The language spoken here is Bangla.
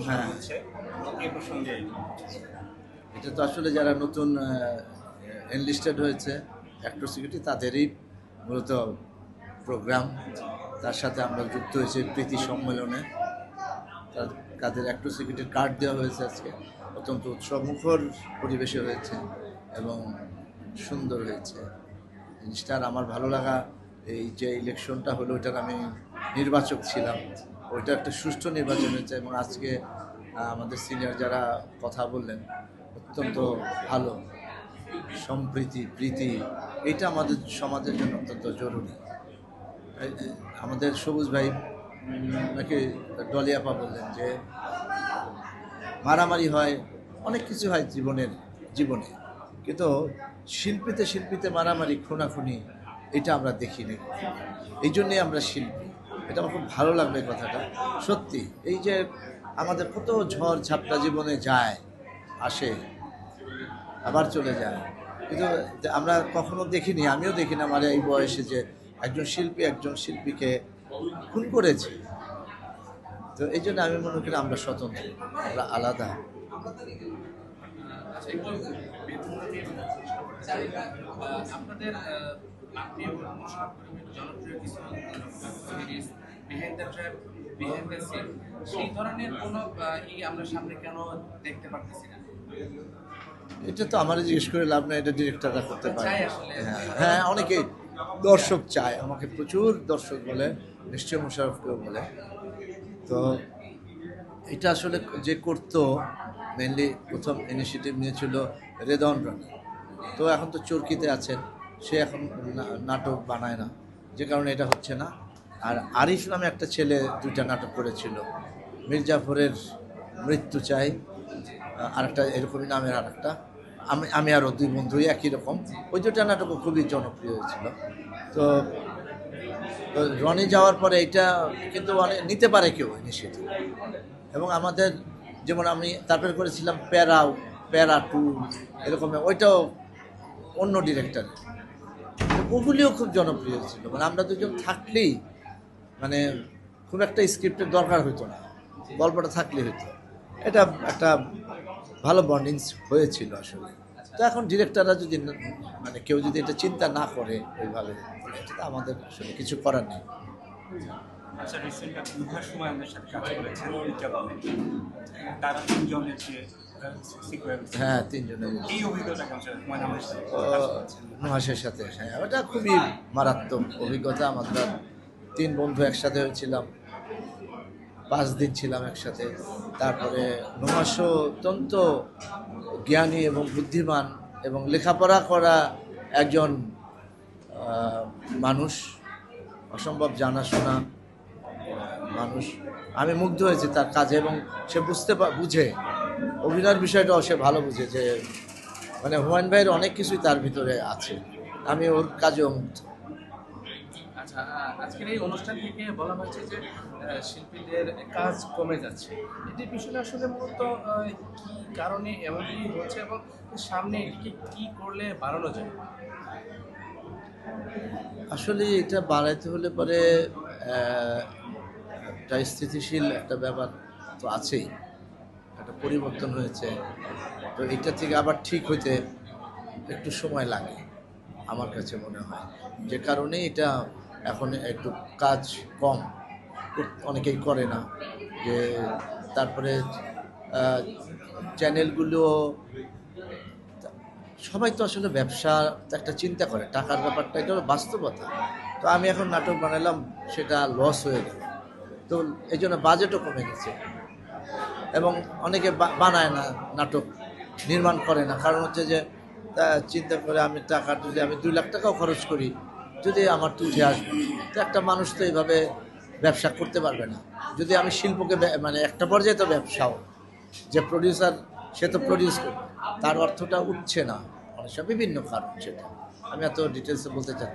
হ্যাঁ, এটা তো আসলে যারা নতুন এনলিস্টেড হয়েছে অ্যাক্টর সিকিউরিটি তাদেরই মূলত প্রোগ্রাম। তার সাথে আমরা যুক্ত হয়েছি প্রীতি সম্মেলনে। তাদের অ্যাক্টর সিকিউরিটির কার্ড দেওয়া হয়েছে আজকে। অত্যন্ত উৎসবমুখর পরিবেশে হয়েছে এবং সুন্দর হয়েছে জিনিসটা। আর আমার ভালো লাগা এই যে ইলেকশনটা হলো, ওইটার আমি নির্বাচক ছিলাম, ওইটা একটা সুষ্ঠু নির্বাচন হয়েছে। এবং আজকে আমাদের সিনিয়র যারা কথা বললেন অত্যন্ত ভালো, সম্প্রীতি প্রীতি, এটা আমাদের সমাজের জন্য অত্যন্ত জরুরি। আমাদের সবুজ ভাই নাকি ডলিয়াপা বললেন যে মারামারি হয়, অনেক কিছু হয় জীবনে, কিন্তু শিল্পীতে মারামারি খুনাখুনি এটা আমরা দেখিনি। এই জন্যে আমরা শিল্পী। এটা আমার খুব ভালো লাগবে কথাটা। সত্যি এই যে আমাদের কত ঝড় ঝাপটা জীবনে যায়, আসে, আবার চলে যায়, কিন্তু আমরা কখনো দেখিনি, আমিও দেখিনি আমার এই বয়সে যে একজন শিল্পীকে খুন করেছে। তো এই জন্য আমি মনে করি আমরা স্বতন্ত্র, আমরা আলাদা। আপনাদের জনপ্রিয় কিছু series behind the trap, behind the scene, সেই ধরনের কোনো আমরা সামনে কেন দেখতে পারতেছি না? এটা তো আমার জিজ্ঞেস করে লাভ না, এটা ডিরেক্টররা করতে পারে। হ্যাঁ, অনেকে দর্শক চায়, আমাকে প্রচুর দর্শক বলে, নিশ্চয় মুশারফকেও বলে। তো এটা আসলে যে করতো মেনলি প্রথম ইনিশিয়েটিভ নিয়েছিল রেদন রনি। তো এখন তো চরকিতে আছেন, সে এখন নাটক বানায় না, যে কারণে এটা হচ্ছে না। আর আরিফ নামে একটা ছেলে 2টা নাটক করেছিল, মির্জাফরের মৃত্যু চাই, আরেকটা এরকমই নামের আরেকটা, আমি আরও 2 বন্ধুই একই রকম। ওই 2টা নাটকও খুবই জনপ্রিয় হয়েছিল। তো রনি যাওয়ার পরে এটা কিন্তু অনেক নিতে পারে কেউ ইনিশিয়েটিভ। এবং আমাদের যেমন আমি তারপরে করেছিলাম প্যারা 2, এরকম, ওইটাও অন্য ডিরেক্টর, ওগুলিও খুব জনপ্রিয় ছিল। মানে আমরা দুজন থাকলেই মানে খুব একটা স্ক্রিপ্টের দরকার হতো না, গল্পটা থাকলে হতো। এটা একটা ভালো বন্ডিংস হয়েছিল আসলে। তো এখন ডিরেক্টররা যদি মানে কেউ যদি এটা চিন্তা না করে ওইভাবে, এটা আমাদের আসলে কিছু করার নেই। আচ্ছা, রিসেন্ট দীর্ঘ সময় আমাদের সাথে কাজ করেছেন তারা 3জনের যে সিকোয়েন্স, হ্যাঁ 3জনের এই অভিজ্ঞতা কেমন ছিল আমাদের সাথে নুহাসের সাথে? হ্যাঁ, ওটা খুবই মারাত্মক অভিজ্ঞতা। আমরা 3 বন্ধু একসাথে হয়েছিলাম, 5 দিন ছিলাম একসাথে। তারপরে নুহাসও অত্যন্ত জ্ঞানী এবং বুদ্ধিমান এবং লেখাপড়া করা একজন মানুষ, অসম্ভব জানাশোনা মানুষ। আমি মুগ্ধ হয়েছি তার কাজে, এবং সে বুঝে অভিনয়ের বিষয়টাও সে ভালো বুঝে, যে মানে হুমায়ুন ভাইয়ের অনেক কিছুই তার ভিতরে আছে। আমি ওর কাজেও মুগ্ধ। আচ্ছা, আজকের এই অনুষ্ঠান থেকে বলা হয়েছে যে শিল্পীদের কাজ কমে যাচ্ছে। এটির পিছনে আসলে মূলত কি কারণে এমনটি হচ্ছে এবং সামনে এটিকে কি করলে বাড়ানো যায়? আসলে এটা বাড়াইতে হলে পরে একটা স্থিতিশীল একটা ব্যাপার তো আছেই, একটা পরিবর্তন হয়েছে। তো এটা থেকে আবার ঠিক হইতে একটু সময় লাগে আমার কাছে মনে হয়, যে কারণে এটা এখন একটু কাজ কম, অনেকেই করে না। যে তারপরে চ্যানেলগুলো, সবাই তো আসলে ব্যবসা একটা চিন্তা করে, টাকার ব্যাপারটা এটা হলো বাস্তবতা। তো আমি এখন নাটক বানালাম, সেটা লস হয়ে গেল, তো এই জন্য বাজেটও কমে গেছে। এবং অনেকে বানায় না, নাটক নির্মাণ করে না, কারণ হচ্ছে যে চিন্তা করে আমি টাকা, যদি আমি 2 লাখ টাকাও খরচ করি, যদি আমার তো উঠে আসবে, তো একটা মানুষ তো এইভাবে ব্যবসা করতে পারবে না। যদি আমি শিল্পকে মানে একটা পর্যায়ে তো ব্যবসাও, যে প্রডিউসার সে তো প্রডিউস করবে, তার অর্থটা উঠছে না, অনেক বিভিন্ন কারণ, সেটা আমি এত ডিটেলসে বলতে চাই।